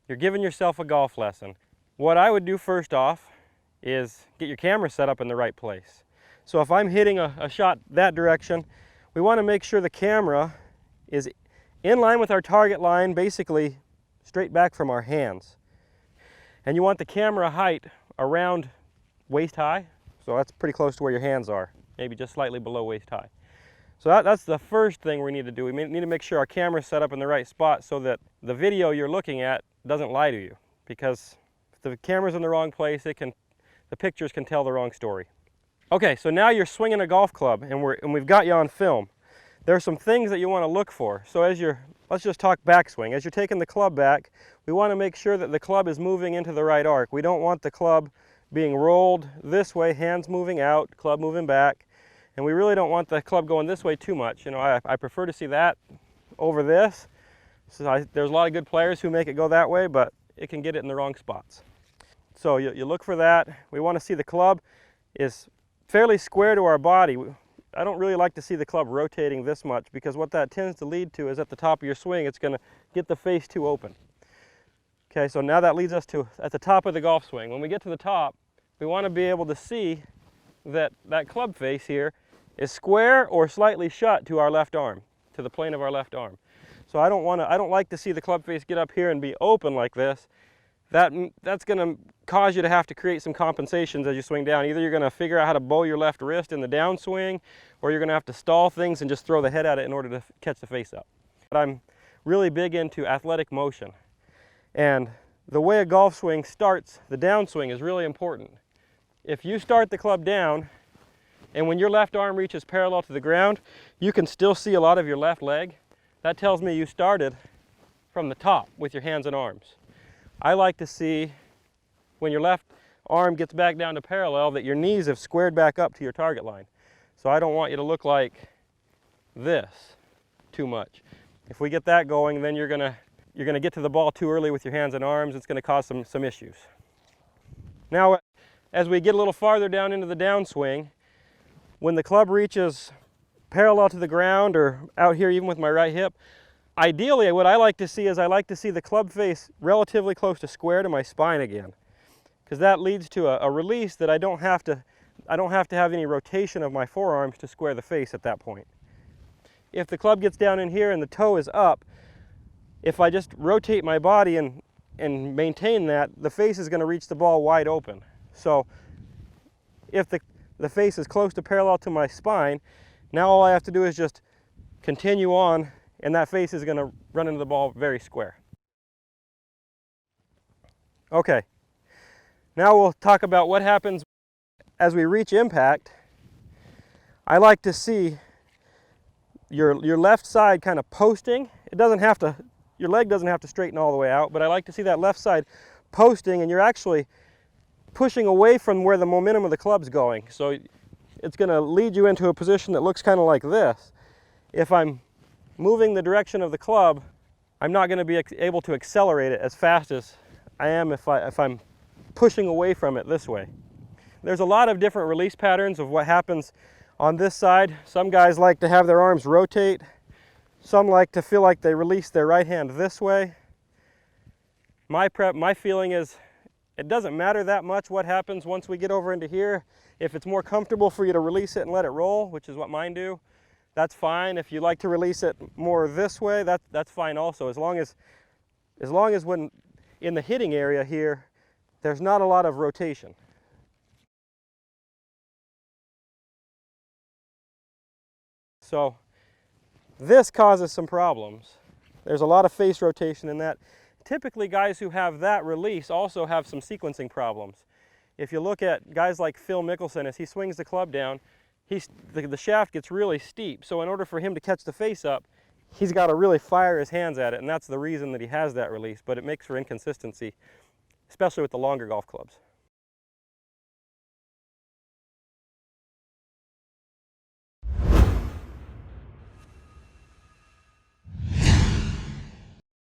You're giving yourself a golf lesson. What I would do first off is get your camera set up in the right place. So if I'm hitting a shot that direction, we want to make sure the camera is in line with our target line, basically straight back from our hands. And you want the camera height around waist high, so that's pretty close to where your hands are, maybe just slightly below waist high. So that's the first thing we need to do. We need to make sure our camera's set up in the right spot so that the video you're looking at doesn't lie to you, because if the camera's in the wrong place, the pictures can tell the wrong story. Okay, so now you're swinging a golf club and we've got you on film. There are some things that you want to look for. So let's just talk backswing. As you're taking the club back, we want to make sure that the club is moving into the right arc. We don't want the club being rolled this way, hands moving out, club moving back. And we really don't want the club going this way too much. You know, I prefer to see that over this. So there's a lot of good players who make it go that way, but it can get it in the wrong spots. So you look for that. We want to see the club is fairly square to our body. I don't really like to see the club rotating this much, because what that tends to lead to is at the top of your swing, it's going to get the face too open. Okay, so now that leads us to at the top of the golf swing. When we get to the top, we want to be able to see that club face here is square or slightly shut to our left arm, to the plane of our left arm. So I don't like to see the club face get up here and be open like this. That's going to cause you to have to create some compensations as you swing down. Either you're going to figure out how to bow your left wrist in the downswing, or you're going to have to stall things and just throw the head at it in order to catch the face up. But I'm really big into athletic motion. And the way a golf swing starts, the downswing, is really important. If you start the club down, and when your left arm reaches parallel to the ground, you can still see a lot of your left leg. That tells me you started from the top with your hands and arms. I like to see when your left arm gets back down to parallel that your knees have squared back up to your target line. So I don't want you to look like this too much. If we get that going, then you're gonna get to the ball too early with your hands and arms. It's gonna cause some issues. Now, as we get a little farther down into the downswing, when the club reaches parallel to the ground, or out here even with my right hip, ideally what I like to see is I like to see the club face relatively close to square to my spine again, because that leads to a release that I don't have to have any rotation of my forearms to square the face at that point. If the club gets down in here and the toe is up, if I just rotate my body and maintain that, the face is going to reach the ball wide open. So if the face is close to parallel to my spine, now all I have to do is just continue on, and that face is going to run into the ball very square. Okay, now we'll talk about what happens as we reach impact. I like to see your left side kind of posting. Your leg doesn't have to straighten all the way out, but I like to see that left side posting, and you're actually pushing away from where the momentum of the club's going. So it's going to lead you into a position that looks kind of like this. If I'm moving the direction of the club, I'm not going to be able to accelerate it as fast as I am if I'm pushing away from it this way. There's a lot of different release patterns of what happens on this side. Some guys like to have their arms rotate. Some like to feel like they release their right hand this way. My feeling is it doesn't matter that much what happens once we get over into here. If it's more comfortable for you to release it and let it roll, which is what mine do, that's fine. If you like to release it more this way, that's fine also, as long as when in the hitting area here, there's not a lot of rotation. So this causes some problems. There's a lot of face rotation in that. Typically, guys who have that release also have some sequencing problems. If you look at guys like Phil Mickelson, as he swings the club down, the shaft gets really steep. So in order for him to catch the face up, he's got to really fire his hands at it, and that's the reason that he has that release. But it makes for inconsistency, especially with the longer golf clubs.